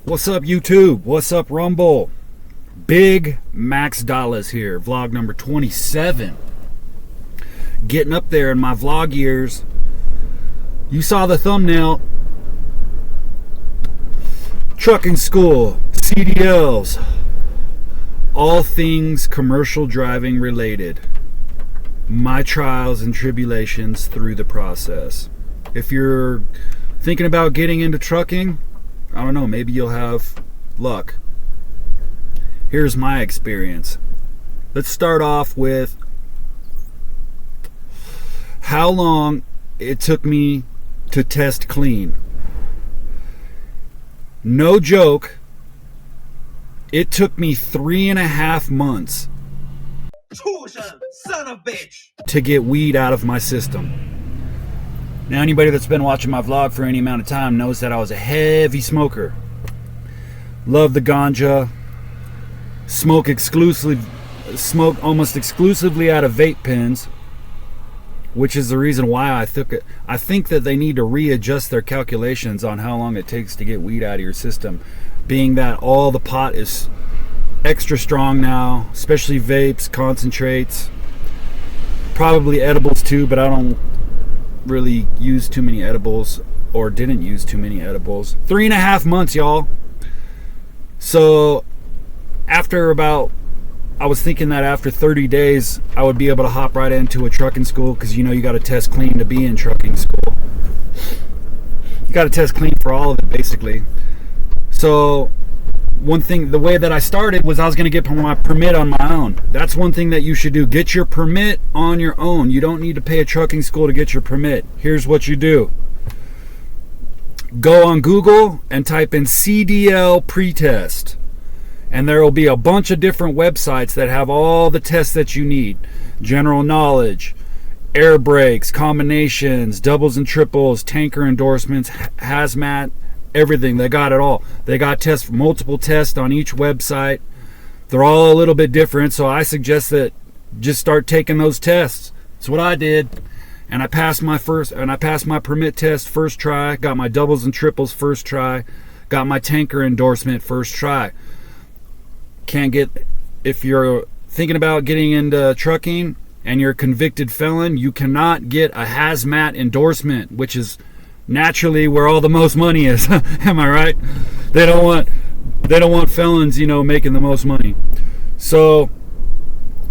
What's up, YouTube? What's up, Rumble? Big Max Dolluz here, vlog number 27. Getting up there in my vlog years. You saw the thumbnail. Trucking school, CDLs, all things commercial driving related. My trials and tribulations through the process. If you're thinking about getting into trucking, I don't know, maybe you'll have luck. Here's my experience. Let's start off with how long it took me to test clean. No joke, it took me 3.5 months son of a bitch to get weed out of my system. Now, anybody that's been watching my vlog for any amount of time knows that I was a heavy smoker. Loved the ganja. Smoke almost exclusively out of vape pens, which is the reason why I took it. I think that they need to readjust their calculations on how long it takes to get weed out of your system, being that all the pot is extra strong now, especially vapes, concentrates, probably edibles too, but I don't really use too many edibles, or didn't use too many edibles. 3.5 months, y'all. So after I was thinking that after 30 days I would be able to hop right into a trucking school, because you got to test clean to be in trucking school. You got to test clean for all of it, basically. So one thing, the way that I started was I was going to get my permit on my own. That's one thing that you should do. Get your permit on your own. You don't need to pay a trucking school to get your permit. Here's what you do. Go on Google and type in CDL pretest. And there will be a bunch of different websites that have all the tests that you need. General knowledge, air brakes, combinations, doubles and triples, tanker endorsements, hazmat, everything. They got it all. They got multiple tests on each website. They're all a little bit different, so I suggest that just start taking those tests. That's what I did. And I passed my permit test first try, got my doubles and triples first try, got my tanker endorsement first try. If you're thinking about getting into trucking and you're a convicted felon, you cannot get a hazmat endorsement, which is naturally where all the most money is. Am I right? They don't want felons, making the most money. So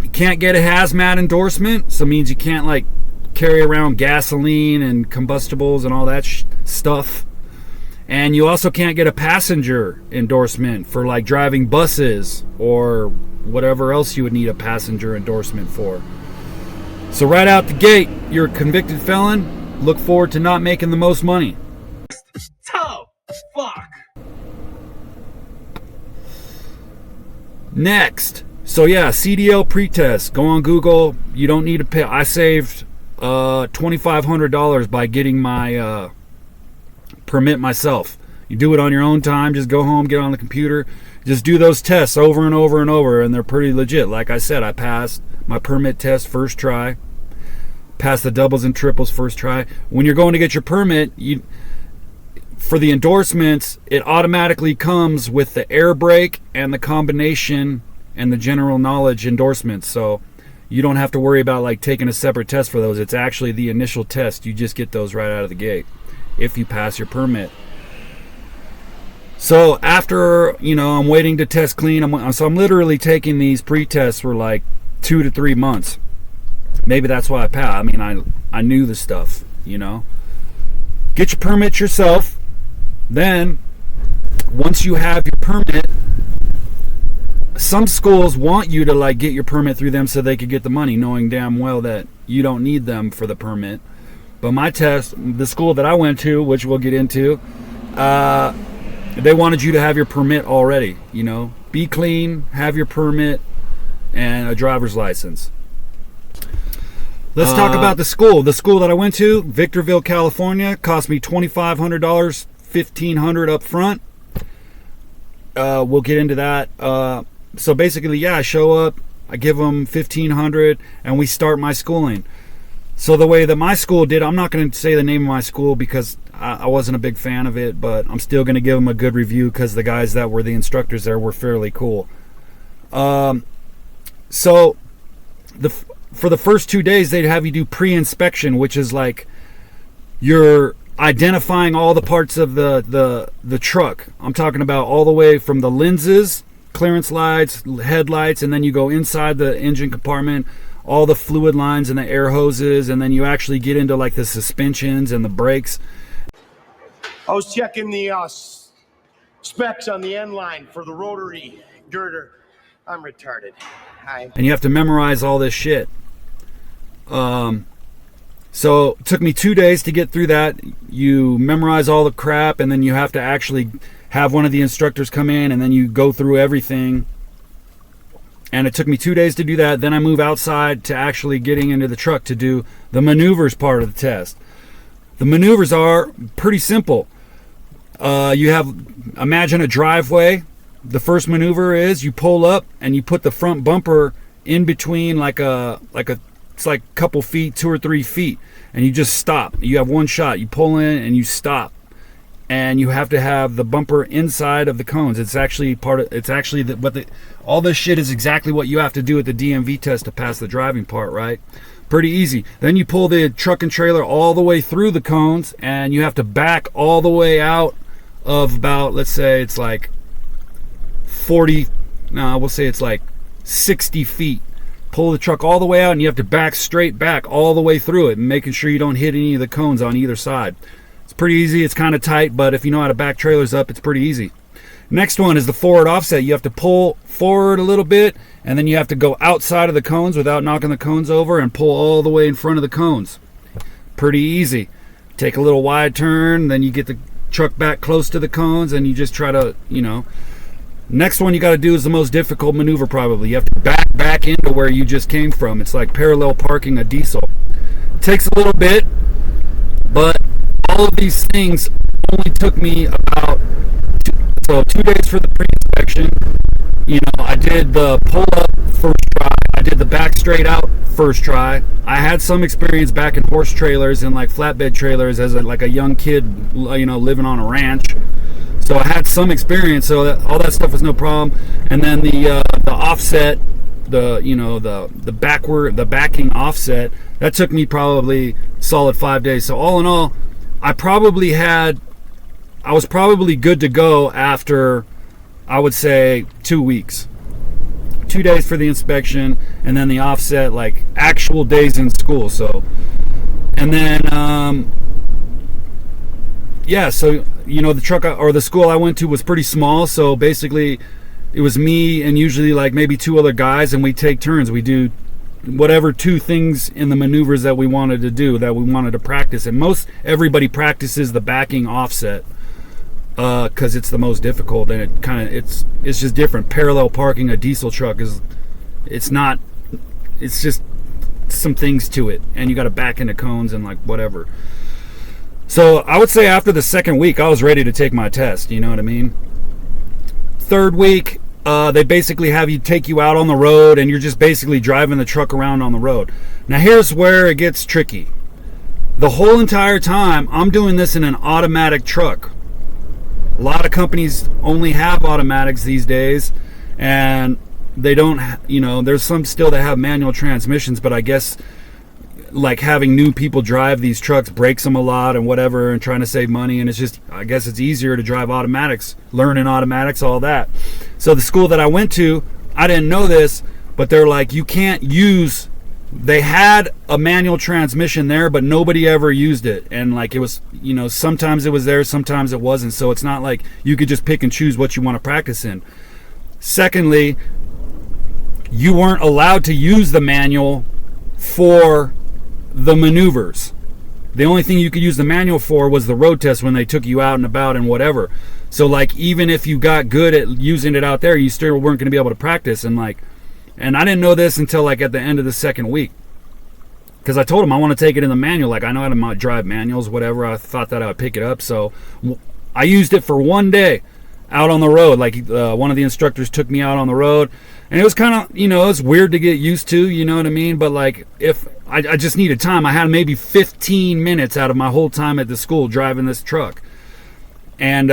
you can't get a hazmat endorsement, so it means you can't carry around gasoline and combustibles and all that stuff. And you also can't get a passenger endorsement for driving buses or whatever else you would need a passenger endorsement for. So right out the gate, you're a convicted felon. Look forward to not making the most money. Oh, fuck. Next. So yeah, CDL pretest. Go on Google. You don't need to pay. I saved $2,500 by getting my permit myself. You do it on your own time. Just go home, get on the computer, just do those tests over and over and over, and they're pretty legit. Like I said, I passed my permit test first try. Pass the doubles and triples first try. When you're going to get your permit, for the endorsements, it automatically comes with the air brake and the combination and the general knowledge endorsements. So you don't have to worry about taking a separate test for those. It's actually the initial test. You just get those right out of the gate if you pass your permit. So after I'm waiting to test clean, I'm literally taking these pre-tests for 2 to 3 months. Maybe that's why I passed. I mean, I knew the stuff, Get your permit yourself. Then, once you have your permit, some schools want you to get your permit through them so they could get the money, knowing damn well that you don't need them for the permit. But my test, the school that I went to, which we'll get into, they wanted you to have your permit already, Be clean, have your permit, and a driver's license. Let's talk about the school. The school that I went to, Victorville, California, cost me $2,500, $1,500 up front. We'll get into that. So basically, I show up, I give them $1,500, and we start my schooling. So the way that my school did, I'm not going to say the name of my school because I wasn't a big fan of it, but I'm still going to give them a good review because the guys that were the instructors there were fairly cool. So for the first 2 days, they'd have you do pre-inspection, which is like you're identifying all the parts of the truck. I'm talking about all the way from the lenses, clearance lights, headlights, and then you go inside the engine compartment, all the fluid lines and the air hoses, and then you actually get into like the suspensions and the brakes. I was checking the specs on the end line for the rotary girder. I'm retarded. Hi. And you have to memorize all this shit. So it took me 2 days to get through that. You memorize all the crap, and then you have to actually have one of the instructors come in, and then you go through everything. And it took me 2 days to do that. Then I move outside to actually getting into the truck to do the maneuvers part of the test. The maneuvers are pretty simple. Imagine a driveway. The first maneuver is you pull up and you put the front bumper in between it's like a couple feet, 2 or 3 feet, and you just stop. You have one shot. You pull in and you stop. And you have to have the bumper inside of the cones. It's actually all this shit is exactly what you have to do at the DMV test to pass the driving part, right? Pretty easy. Then you pull the truck and trailer all the way through the cones, and you have to back all the way out of about, let's say it's like 60 feet. Pull the truck all the way out, and you have to back straight back all the way through it, making sure you don't hit any of the cones on either side. It's pretty easy. It's kind of tight, but if you know how to back trailers up, it's pretty easy. Next one is the forward offset. You have to pull forward a little bit, and then you have to go outside of the cones without knocking the cones over and pull all the way in front of the cones. Pretty easy. Take a little wide turn, then you get the truck back close to the cones, and you just try to, Next one you got to do is the most difficult maneuver probably. You have to back into where you just came from. It's like parallel parking a diesel. It takes a little bit, but all of these things only took me about 2 days for the pre-inspection. I did the pull-up first try. I did the back straight out first try. I had some experience back in horse trailers and like flatbed trailers as a young kid, living on a ranch. So I had some experience, so all that stuff was no problem. And then the offset, the backing offset, that took me probably solid 5 days. So all in all, I was probably good to go after, I would say, 2 weeks. 2 days for the inspection, and then the offset, like actual days in school. So, and then, so, the truck or the school I went to was pretty small. So basically, it was me and usually like maybe 2 other guys, and we take turns. We do whatever 2 things in the maneuvers that we wanted to do, that we wanted to practice. And everybody practices the backing offset because it's the most difficult, and it's just different. Parallel parking a diesel truck it's just some things to it, and you got to back into cones and like whatever. So I would say after the second week, I was ready to take my test. You know what I mean? Third week, they basically have you take you out on the road, and you're just basically driving the truck around on the road. Now here's where it gets tricky. The whole entire time, I'm doing this in an automatic truck. A lot of companies only have automatics these days, and they don't, there's some still that have manual transmissions, but I guess like having new people drive these trucks breaks them a lot and whatever, and trying to save money, and I guess it's easier to drive automatics, learning automatics, all that. So the school that I went to, I didn't know this, but they're like, you can't use, they had a manual transmission there, but nobody ever used it. And like it was, sometimes it was there, sometimes it wasn't. So it's not like you could just pick and choose what you want to practice in. Secondly, you weren't allowed to use the manual for the maneuvers. The only thing you could use the manual for was the road test when they took you out and about and whatever. So like even if you got good at using it out there, you still weren't going to be able to practice. And I didn't know this until like at the end of the second week, because I told them I want to take it in the manual. Like I know how to drive manuals, whatever. I thought that I would pick it up. So I used it for 1 day out on the road. Like one of the instructors took me out on the road, and it was kind of, it's weird to get used to, you know what I mean? But like if I just needed time. I had maybe 15 minutes out of my whole time at the school driving this truck. And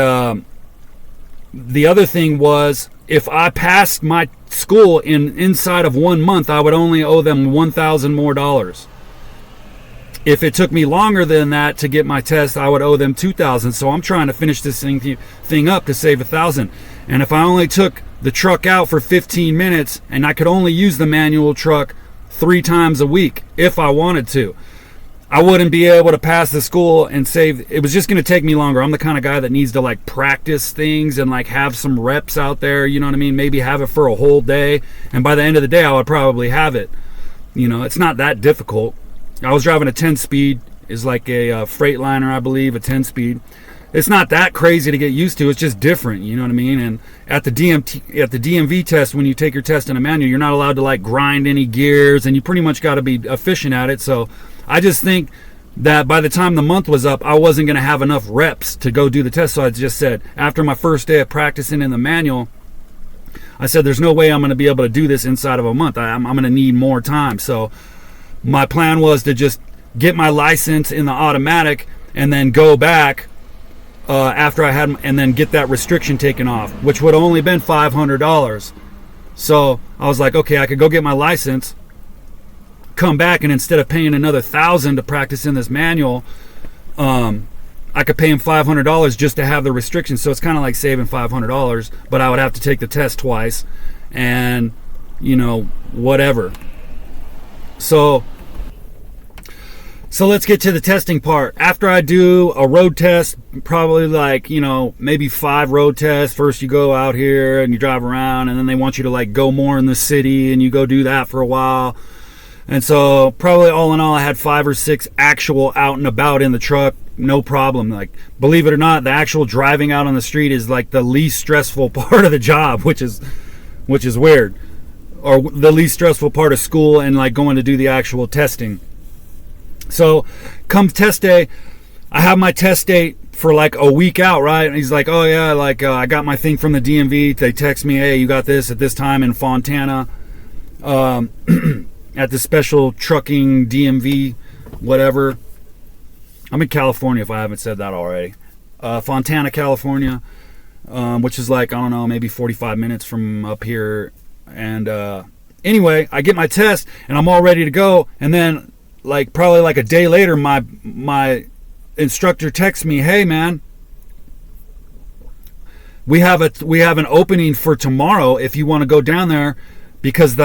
the other thing was, if I passed my school inside of 1 month, I would only owe them $1,000 more. If it took me longer than that to get my test, I would owe them $2,000. So I'm trying to finish this thing up to save $1,000. And if I only took the truck out for 15 minutes, and I could only use the manual truck 3 times a week if I wanted to, I wouldn't be able to pass the school and save. It was just going to take me longer. I'm the kind of guy that needs to like practice things and like have some reps out there, you know what I mean? Maybe have it for a whole day, and by the end of the day I would probably have it. You know, it's not that difficult. I was driving a 10-speed, is like a Freightliner, I believe, a 10-speed. It's not that crazy to get used to. It's just different, you know what I mean? And at the DMV test, when you take your test in a manual, you're not allowed to like grind any gears, and you pretty much got to be efficient at it. So I just think that by the time the month was up, I wasn't going to have enough reps to go do the test. So I just said, after my first day of practicing in the manual, I said, there's no way I'm going to be able to do this inside of a month. I'm going to need more time. So my plan was to just get my license in the automatic and then go back after I had, and then get that restriction taken off, which would have only been $500. So I was like, okay, I could go get my license, come back, and instead of paying another $1,000 to practice in this manual, I could pay him $500 just to have the restriction. So it's kind of like saving $500, but I would have to take the test twice, and you know, whatever. So let's get to the testing part. After I do a road test, probably like, you know, maybe 5 road tests. First you go out here and you drive around, and then they want you to like go more in the city, and you go do that for a while. And so probably all in all, I had 5 or 6 actual out and about in the truck, no problem. Like, believe it or not, the actual driving out on the street is like the least stressful part of the job, which is weird. Or the least stressful part of school and like going to do the actual testing. So come test day, I have my test date for like a week out, right? And he's like, oh yeah, like I got my thing from the DMV. They text me, hey, you got this at this time in Fontana, at the special trucking DMV, whatever. I'm in California, if I haven't said that already. Fontana, California, which is like, I don't know, maybe 45 minutes from up here. And anyway, I get my test and I'm all ready to go, and then like probably like a day later, my instructor texts me, hey man, we have an opening for tomorrow if you want to go down there, because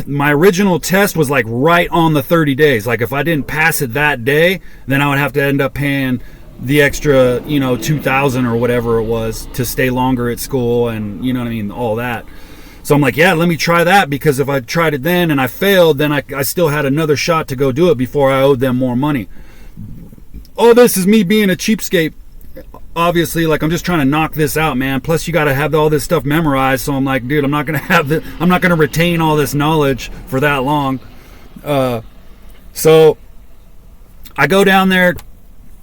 my original test was like right on the 30 days. Like if I didn't pass it that day, then I would have to end up paying the extra, you know, $2,000 or whatever it was to stay longer at school, and you know what I mean, all that. So I'm like, yeah, let me try that, because if I tried it then and I failed, then I still had another shot to go do it before I owed them more money. Oh, this is me being a cheapskate. Obviously, like, I'm just trying to knock this out, man. Plus, you got to have all this stuff memorized. So I'm like, dude, I'm not going to retain all this knowledge for that long. So I go down there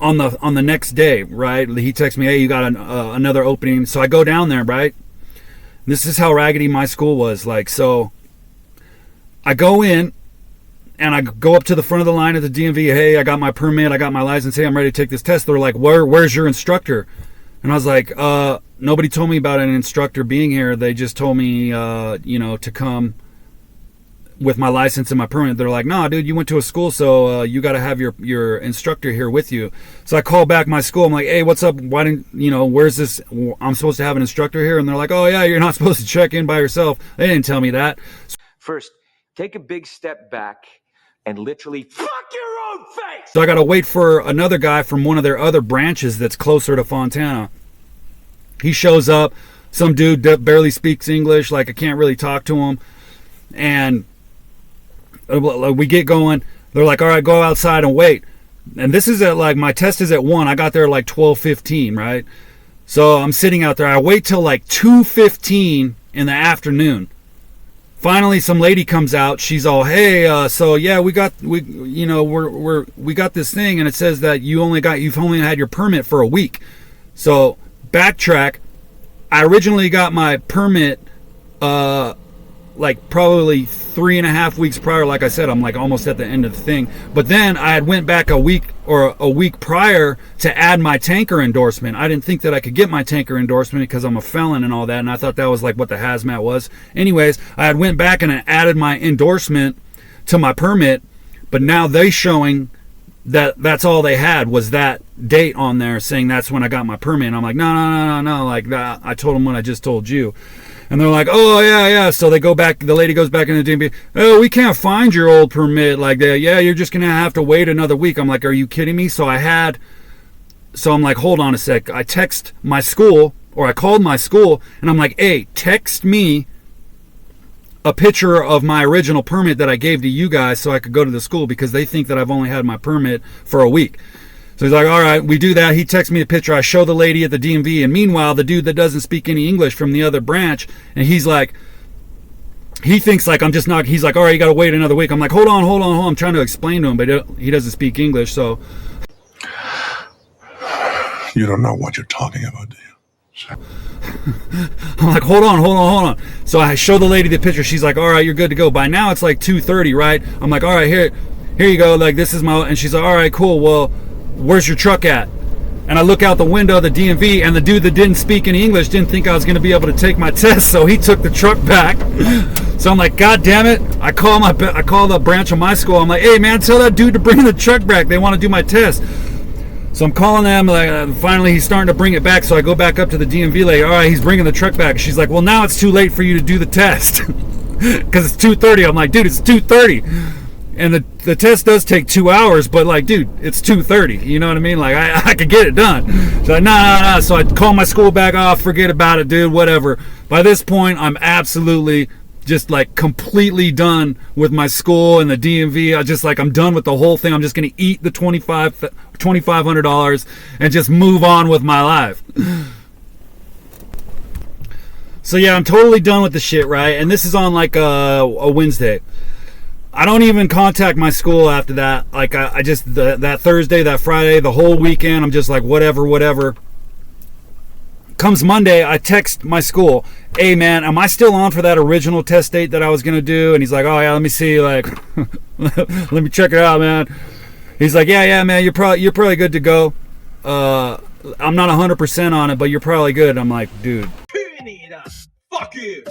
on the next day, right? He texts me, hey, you got another opening. So I go down there, right? This is how raggedy my school was. Like, so I go in and I go up to the front of the line at the DMV. Hey, I got my permit. I got my license. Hey, I'm ready to take this test. They're like, where's your instructor? And I was like, nobody told me about an instructor being here. They just told me, you know, to come with my license and my permit. They're like, nah, dude, you went to a school, so you got to have your instructor here with you. So I call back my school. I'm like, hey, what's up? Why didn't, you know, where's this? I'm supposed to have an instructor here. And they're like, oh yeah, you're not supposed to check in by yourself. They didn't tell me that. First, take a big step back and literally fuck your own face. So I got to wait for another guy from one of their other branches that's closer to Fontana. He shows up, some dude that barely speaks English. Like, I can't really talk to him. And we get going. They're like, all right, go outside and wait. And this is at like, my test is at 1. I got there like 12:15, right? So I'm sitting out there. I wait till like 2:15 in the afternoon. Finally, some lady comes out. She's all, hey, so yeah, we got this thing, and it says that you've only had your permit for a week. So backtrack. I originally got my permit like probably 3.5 weeks prior. Like I said, I'm like almost at the end of the thing. But then I had went back a week prior to add my tanker endorsement. I didn't think that I could get my tanker endorsement because I'm a felon and all that, and I thought that was like what the hazmat was. Anyways, I had went back and I added my endorsement to my permit, but now they showing that that's all they had was that date on there saying that's when I got my permit. And I'm like, no, like that. I told them what I just told you. And they're like, oh, yeah. So they go back, the lady goes back in the DMV. Oh, we can't find your old permit like that. Yeah, you're just going to have to wait another week. I'm like, are you kidding me? So I'm like, hold on a sec. I text my school, or I called my school, and I'm like, hey, text me a picture of my original permit that I gave to you guys so I could go to the school, because they think that I've only had my permit for a week. So he's like, all right, we do that. He texts me a picture. I show the lady at the DMV. And meanwhile, the dude that doesn't speak any English from the other branch, and he's like, he thinks like I'm just not, he's like, all right, you got to wait another week. I'm like, hold on. I'm trying to explain to him, but he doesn't speak English. So you don't know what you're talking about, do you? I'm like, hold on. So I show the lady the picture. She's like, all right, you're good to go. By now it's like 2:30, right? I'm like, all right, here you go. Like, this is my, and she's like, all right, cool. Well, where's your truck at? And I look out the window of the DMV, and the dude that didn't speak any English didn't think I was going to be able to take my test, so he took the truck back. So I'm like, God damn it. I call the branch of my school. I'm like, hey man, tell that dude to bring the truck back. They want to do my test. So I'm calling them, like, finally he's starting to bring it back. So I go back up to the DMV lady. All right, he's bringing the truck back. She's like, well, now it's too late for you to do the test because it's 2:30. I'm like, dude, it's 2:30. And the test does take 2 hours, but like, dude, it's 2:30. You know what I mean? Like, I could get it done. So like, nah. So I call my school back off. Forget about it, dude. Whatever. By this point, I'm absolutely just like completely done with my school and the DMV. I'm done with the whole thing. I'm just gonna eat the $2,500 and just move on with my life. So yeah, I'm totally done with the shit, right? And this is on like a Wednesday. I don't even contact my school after that. Like I just that Thursday, that Friday, the whole weekend, I'm just like whatever. Comes Monday, I text my school, hey man, am I still on for that original test date that I was gonna do? And he's like, oh yeah, let me see, like let me check it out, man. He's like, yeah man, you're probably good to go. I'm not 100% on it, but you're probably good. I'm like, dude, fuck you.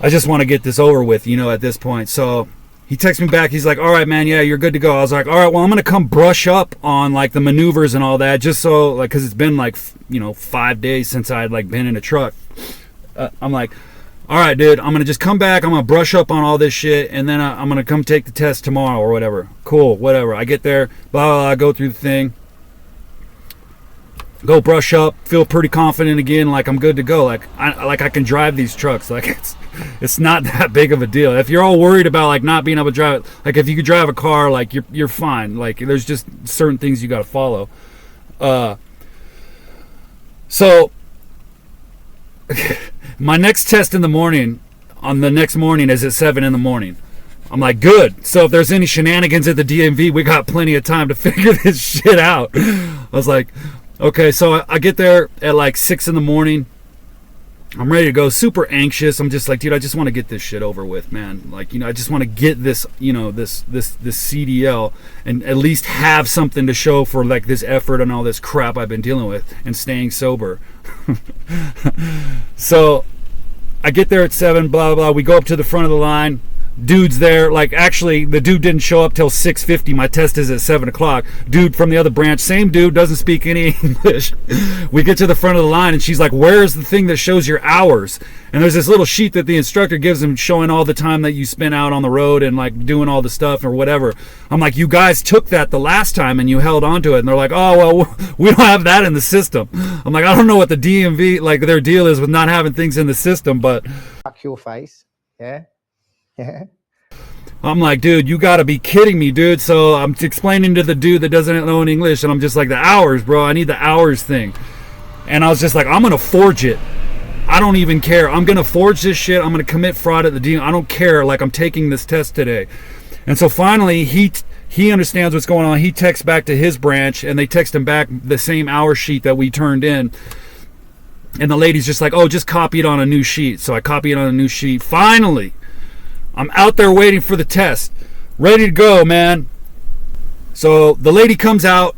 I just want to get this over with, at this point. So he texts me back. He's like, all right, man, yeah, you're good to go. I was like, all right, well, I'm going to come brush up on like the maneuvers and all that, just so, like, because it's been like, 5 days since I had like been in a truck. I'm like, all right, dude, I'm going to just come back. I'm going to brush up on all this shit. And then I'm going to come take the test tomorrow or whatever. Cool, whatever. I get there, blah, blah, blah, go through the thing. Go brush up, feel pretty confident again, like I'm good to go. Like I can drive these trucks. Like it's not that big of a deal. If you're all worried about like not being able to drive it, like if you could drive a car, like you're fine. Like there's just certain things you got to follow. So my next test in the morning, on the next morning, is at 7 a.m. I'm like, good. So if there's any shenanigans at the DMV, we got plenty of time to figure this shit out. I was like, okay, so I get there at like 6 a.m. I'm ready to go, super anxious. I'm just like, dude, I just want to get this shit over with, man. Like, I just want to get this, this CDL and at least have something to show for like this effort and all this crap I've been dealing with and staying sober. So I get there at 7, blah, blah, blah. We go up to the front of the line. Dude's there. Like, actually, the dude didn't show up till 6:50. My test is at 7 o'clock. Dude from the other branch, same dude, doesn't speak any English. We get to the front of the line, and she's like, where's the thing that shows your hours? And there's this little sheet that the instructor gives him showing all the time that you spent out on the road and, like, doing all the stuff or whatever. I'm like, you guys took that the last time, and you held on to it. And they're like, oh, well, we don't have that in the system. I'm like, I don't know what the DMV, like, their deal is with not having things in the system, but... Fuck your face, yeah? Yeah. I'm like, dude, you gotta be kidding me, dude. So I'm explaining to the dude that doesn't know any English, and I'm just like, the hours, bro. I need the hours thing. And I was just like, I'm gonna forge it. I don't even care. I'm gonna forge this shit. I'm gonna commit fraud at the DM. I don't care. Like, I'm taking this test today. And so finally, he understands what's going on. He texts back to his branch, and they text him back the same hour sheet that we turned in. And the lady's just like, oh, just copy it on a new sheet. So I copy it on a new sheet. Finally, I'm out there waiting for the test, ready to go, man. So the lady comes out.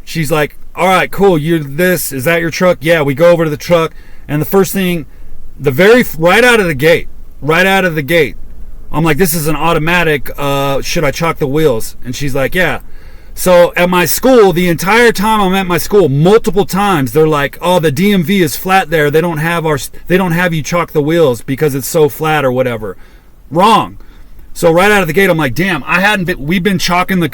She's like, all right, cool. Is that your truck? Yeah, we go over to the truck. And the first thing, right out of the gate, I'm like, this is an automatic. Should I chalk the wheels? And she's like, yeah. So at my school, the entire time I'm at my school, multiple times, they're like, oh, the DMV is flat there. They don't have you chalk the wheels because it's so flat or whatever. Wrong. So right out of the gate, I'm like, damn, we've been chalking the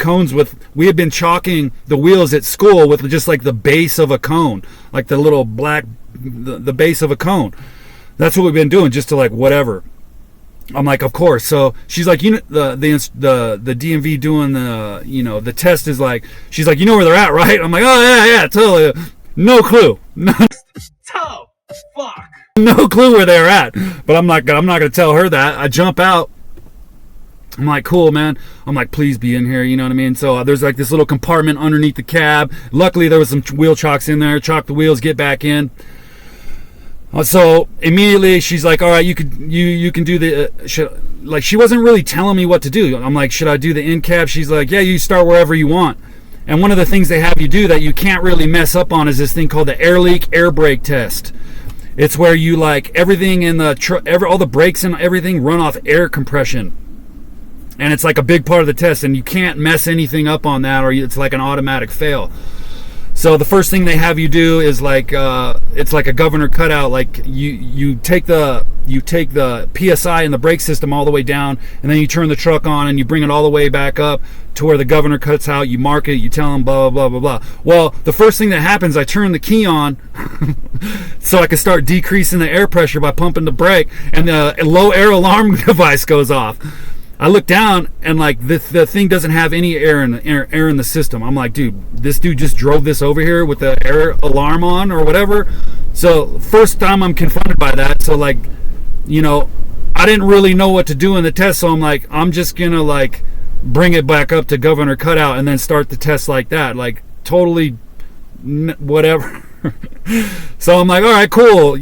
wheels at school with just like the base of a cone, like the little black, the base of a cone. That's what we've been doing, just to like whatever. I'm like, of course. So she's like, the DMV doing the test is like, she's like, you know where they're at, right? I'm like, oh yeah, totally. No clue. Tough fuck. No clue where they're at. But I'm not gonna tell her that. I jump out. I'm like, cool, man. I'm like, please be in here, you know what I mean? So there's like this little compartment underneath the cab. Luckily, there was some wheel chocks in there. Chalk the wheels, get back in. So immediately she's like, all right, you can do the, like, she wasn't really telling me what to do. I'm like, should I do the in cab? She's like, yeah, you start wherever you want. And one of the things they have you do that you can't really mess up on is this thing called the air leak air brake test. It's where you like everything in the all the brakes and everything run off air compression. And it's like a big part of the test, and you can't mess anything up on that, or it's like an automatic fail. So the first thing they have you do is like it's like a governor cutout. Like you take the PSI in the brake system all the way down, and then you turn the truck on and you bring it all the way back up to where the governor cuts out. You mark it. You tell them blah blah blah blah blah. Well, the first thing that happens, I turn the key on so I can start decreasing the air pressure by pumping the brake, and the low air alarm device goes off. I look down and like the thing doesn't have any air in the system. I'm like, dude, this dude just drove this over here with the air alarm on or whatever. So first time I'm confronted by that. So like, I didn't really know what to do in the test. So I'm like, I'm just gonna like bring it back up to governor cutout and then start the test like that. Like totally whatever. So I'm like, all right, cool.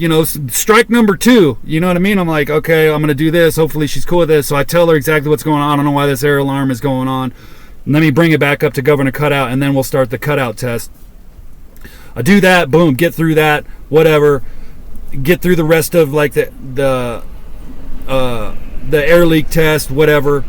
Strike number 2. You know what I mean? I'm like, okay, I'm going to do this. Hopefully she's cool with this. So I tell her exactly what's going on. I don't know why this air alarm is going on. Let me bring it back up to governor cutout, and then we'll start the cutout test. I do that. Boom. Get through that. Whatever. Get through the rest of like the air leak test. Whatever.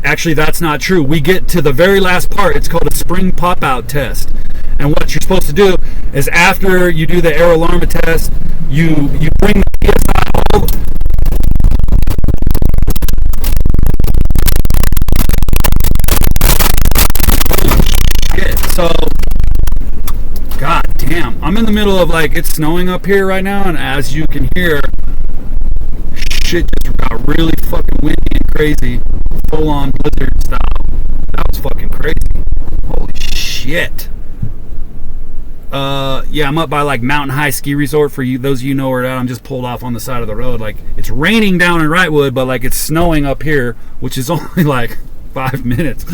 Actually, that's not true. We get to the very last part. It's called a spring pop-out test. And what you're supposed to do is after you do the air alarm test, you bring the PSI all shit. So, god damn. I'm in the middle of like, it's snowing up here right now, and as you can hear, shit just got really fucking windy and crazy. Full on blizzard style. That was fucking crazy. Holy shit. Yeah, I'm up by like Mountain High Ski Resort. For you, those of you know where I'm just pulled off on the side of the road. Like, it's raining down in Wrightwood, but like it's snowing up here, which is only like 5 minutes.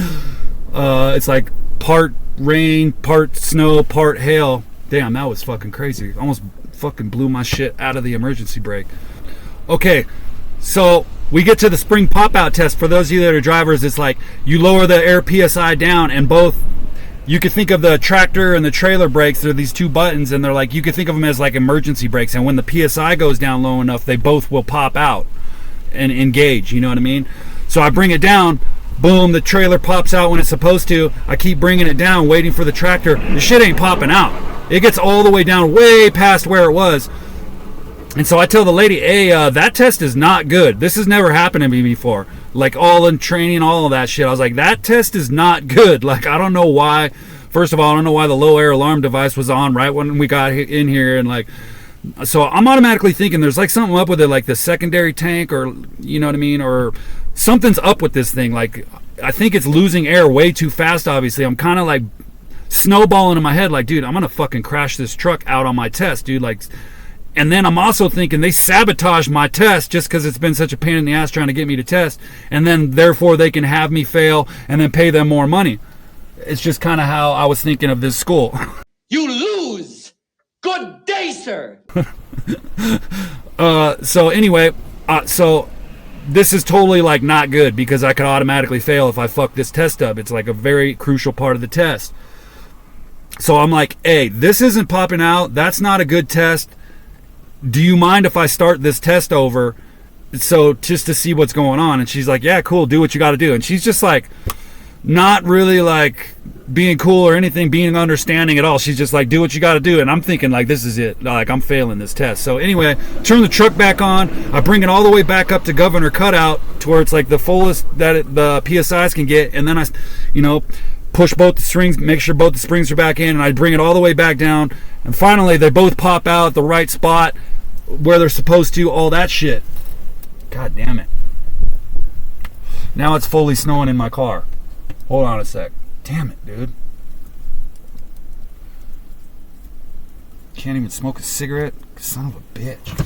It's like part rain, part snow, part hail. Damn, that was fucking crazy. Almost fucking blew my shit out of the emergency brake. Okay, so we get to the spring pop-out test. For those of you that are drivers, it's like you lower the air PSI down, and both, you could think of the tractor and the trailer brakes, they're these 2 buttons, and they're like, you could think of them as like emergency brakes, and when the PSI goes down low enough, they both will pop out and engage, you know what I mean? So I bring it down, boom, the trailer pops out when it's supposed to. I keep bringing it down, waiting for the tractor. The shit ain't popping out. It gets all the way down, way past where it was. And so I tell the lady, hey, that test is not good. This has never happened to me before. Like, all in training, all of that shit. I was like, that test is not good. Like, I don't know why. First of all, I don't know why the low air alarm device was on right when we got in here. And like, so I'm automatically thinking there's like something up with it, like the secondary tank, or, you know what I mean? Or something's up with this thing. Like, I think it's losing air way too fast, obviously. I'm kind of like snowballing in my head, like, dude, I'm going to fucking crash this truck out on my test, dude. Like, and then I'm also thinking they sabotaged my test just because it's been such a pain in the ass trying to get me to test, and then therefore they can have me fail and then pay them more money. It's just kind of how I was thinking of this school. You lose. Good day, sir. So anyway, So this is totally like not good because I could automatically fail if I fuck this test up. It's like a very crucial part of the test. So I'm like, hey, this isn't popping out. That's not a good test. Do you mind if I start this test over? So just to see what's going on. And she's like, yeah, cool. Do what you got to do. And she's just like, not really like being cool or anything, being understanding at all. She's just like, do what you got to do. And I'm thinking like, this is it. Like, I'm failing this test. So anyway, turn the truck back on. I bring it all the way back up to governor cutout to where it's like the fullest that the PSIs can get. And then I, push both the springs, make sure both the springs are back in, and I bring it all the way back down. And finally, they both pop out at the right spot where they're supposed to, all that shit. God damn it. Now it's fully snowing in my car. Hold on a sec. Damn it, dude. Can't even smoke a cigarette? Son of a bitch.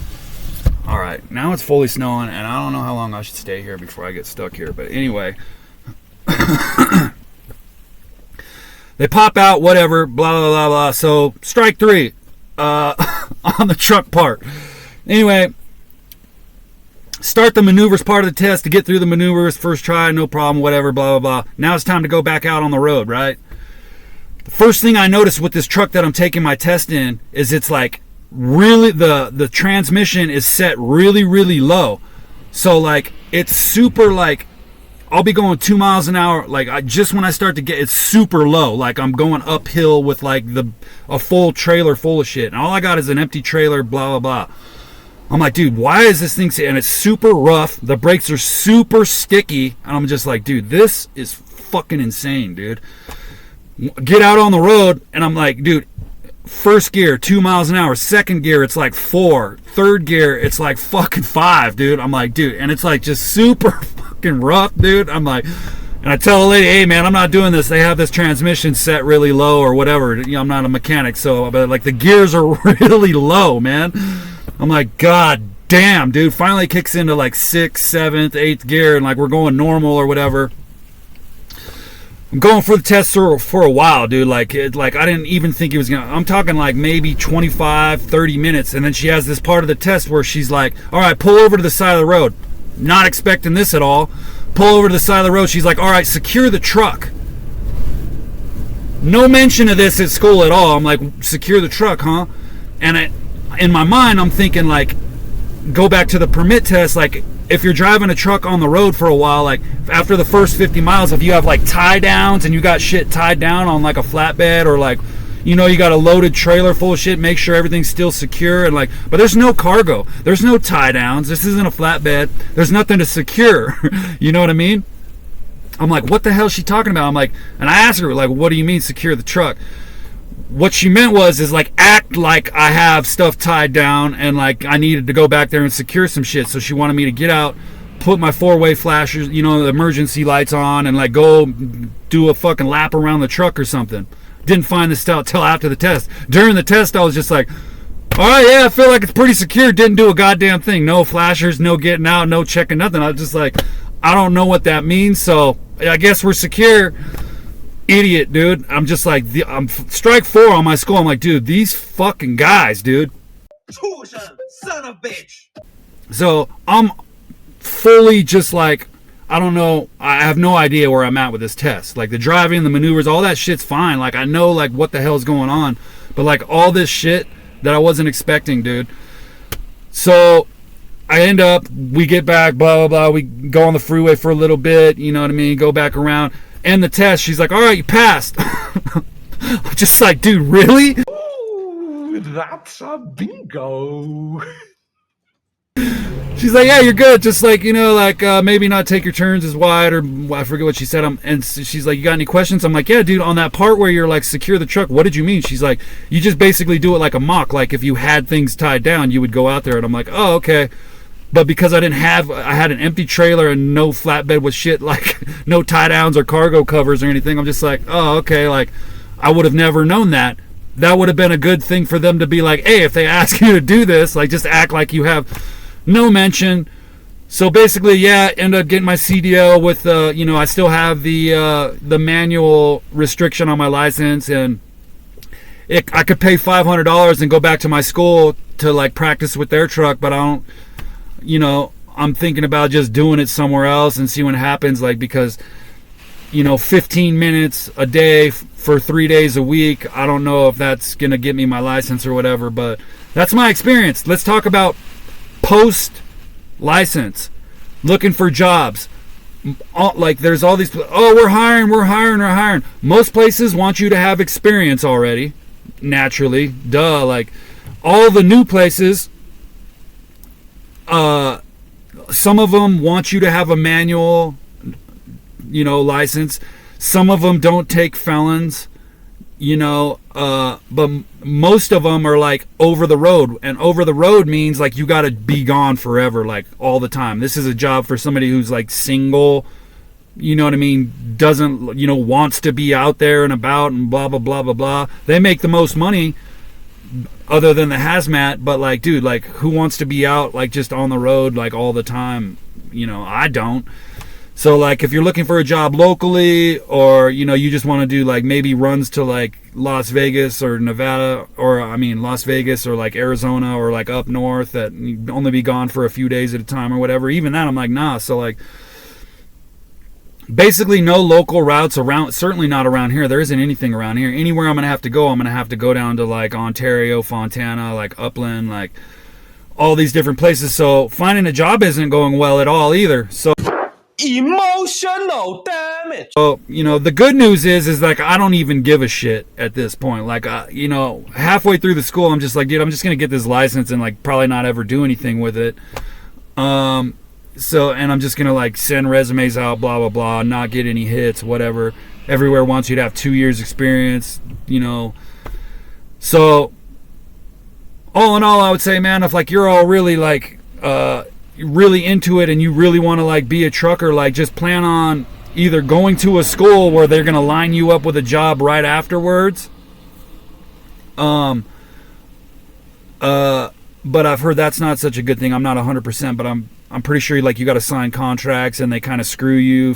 Alright, now it's fully snowing, and I don't know how long I should stay here before I get stuck here. But anyway. They pop out, whatever, blah, blah, blah, blah. So, strike 3 on the truck part. Anyway, start the maneuvers part of the test to get through the maneuvers. First try, no problem, whatever, blah, blah, blah. Now it's time to go back out on the road, right? The first thing I noticed with this truck that I'm taking my test in is it's like really, the transmission is set really, really low. So, like, it's super, like, I'll be going 2 miles an hour. Like, just when I start to get, it's super low. Like, I'm going uphill with like a full trailer full of shit, and all I got is an empty trailer. Blah blah blah. I'm like, dude, why is this thing? And it's super rough. The brakes are super sticky, and I'm just like, dude, this is fucking insane, dude. Get out on the road, and I'm like, dude, first gear 2 miles an hour. Second gear, it's like 4. Third gear, it's like fucking 5, dude. I'm like, dude, and it's like just super fucking rough, dude. I'm like, and I tell the lady, hey man, I'm not doing this. They have this transmission set really low or whatever. I'm not a mechanic, so but like the gears are really low, man. I'm like, god damn, dude. Finally kicks into like 6th, 7th, 8th gear, and like we're going normal or whatever. I'm going for the test for a while, dude. Like I didn't even think he was gonna. I'm talking like maybe 25, 30 minutes, and then she has this part of the test where she's like, all right, pull over to the side of the road. Not expecting this at all. Pull over to the side of the road. She's like, all right, secure the truck. No mention of this at school at all. I'm like, secure the truck, huh? And in my mind, I'm thinking like, go back to the permit test. Like, if you're driving a truck on the road for a while, like after the first 50 miles, if you have like tie downs and you got shit tied down on like a flatbed, or like, you got a loaded trailer full of shit, make sure everything's still secure. And like, but there's no cargo, there's no tie downs, this isn't a flatbed, there's nothing to secure. You know what I mean? I'm like, what the hell is she talking about? I'm like, and I asked her, like, what do you mean secure the truck? What she meant is like, act like I have stuff tied down and like I needed to go back there and secure some shit. So she wanted me to get out, put my 4-way flashers, the emergency lights on, and like go do a fucking lap around the truck or something. Didn't find this out till after the test. During the test, I was just like, all right, yeah, I feel like it's pretty secure. Didn't do a goddamn thing. No flashers, no getting out, no checking nothing. I was just like, I don't know what that means, so I guess we're secure. Idiot, dude. I'm just like, I'm strike 4 on my skull. I'm like, dude, these fucking guys, dude. Son of a bitch. So I'm fully just like, I don't know. I have no idea where I'm at with this test. Like the driving, the maneuvers, all that shit's fine. Like I know like what the hell's going on, but like all this shit that I wasn't expecting, dude. So I end up, we get back, blah, blah, blah. We go on the freeway for a little bit, you know what I mean? Go back around. End the test. She's like, all right, you passed. I'm just like, dude, really? Ooh, that's a bingo. She's like, yeah, you're good. Just like, maybe not take your turns as wide, or I forget what she said. And she's like, you got any questions? I'm like, yeah, dude, on that part where you're like, secure the truck, what did you mean? She's like, you just basically do it like a mock. Like if you had things tied down, you would go out there. And I'm like, oh, okay. But because I had an empty trailer and no flatbed with shit, like no tie downs or cargo covers or anything, I'm just like, oh, okay, like I would have never known that. That would have been a good thing for them to be like, hey, if they ask you to do this, like just act like you have no mention. So basically, yeah, end up getting my CDL with, I still have the manual restriction on my license, and I could pay $500 and go back to my school to like practice with their truck, but I don't, I'm thinking about just doing it somewhere else and see what happens, like, because 15 minutes a day for 3 days a week, I don't know if that's gonna get me my license or whatever, but that's my experience. Let's talk about post license, looking for jobs. Like, there's all these, we're hiring. Most places want you to have experience already, naturally, duh. Like, all the new places, some of them want you to have a manual license. Some of them don't take felons, but most of them are like over the road, and over the road means like you got to be gone forever, like all the time. This is a job for somebody who's like single, you know what I mean, doesn't, wants to be out there and about and blah blah blah blah blah. They make the most money other than the hazmat, but like, dude, like, who wants to be out like just on the road like all the time? I don't. So like, if you're looking for a job locally, or you just want to do like maybe runs to like Las Vegas or Nevada, or Las Vegas or like Arizona or like up north, that you only be gone for a few days at a time or whatever, even that I'm like, nah. So like, basically no local routes around, certainly not around here. There isn't anything around here. Anywhere I'm gonna have to go down to like Ontario, Fontana, like Upland, like all these different places. So finding a job isn't going well at all either. So Emotional damage. So, the good news is like, I don't even give a shit at this point. Like, halfway through the school, I'm just like, dude, I'm just going to get this license and like probably not ever do anything with it. And I'm just going to like send resumes out, blah, blah, blah, not get any hits, whatever. Everywhere wants you to have 2 years experience, So, all in all, I would say, man, if like you're all really like, really into it and you really want to like be a trucker, like just plan on either going to a school where they're going to line you up with a job right afterwards, but I've heard that's not such a good thing. I'm not 100%, but I'm pretty sure like you got to sign contracts and they kind of screw you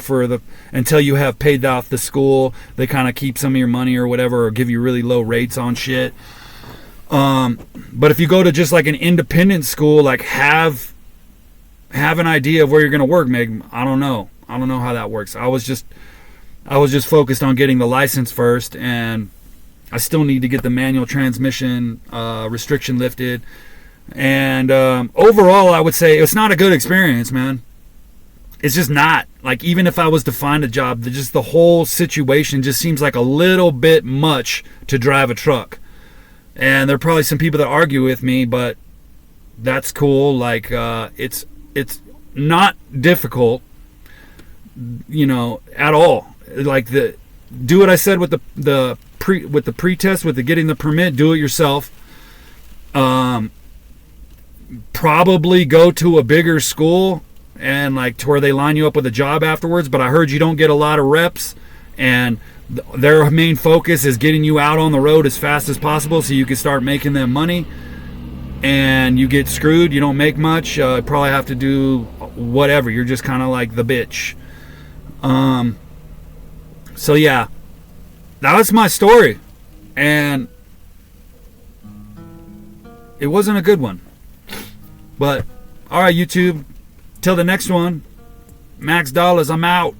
until you have paid off the school. They kind of keep some of your money or whatever, or give you really low rates on shit. But if you go to just like an independent school, like have an idea of where you're going to work, Meg. I don't know how that works. I was just focused on getting the license first, and I still need to get the manual transmission restriction lifted. And overall, I would say it's not a good experience, man. It's just not. Like, even if I was to find a job, just the whole situation just seems like a little bit much to drive a truck. And there are probably some people that argue with me, but that's cool. Like, it's not difficult, at all. Like, do what I said with the pre-test, with the getting the permit. Do it yourself. Probably go to a bigger school and like to where they line you up with a job afterwards. But I heard you don't get a lot of reps, and their main focus is getting you out on the road as fast as possible so you can start making them money. And you get screwed, you don't make much, probably have to do whatever. You're just kind of like the bitch. So yeah, that was my story, and it wasn't a good one. But all right, YouTube, till the next one, Max Dolluz, I'm out.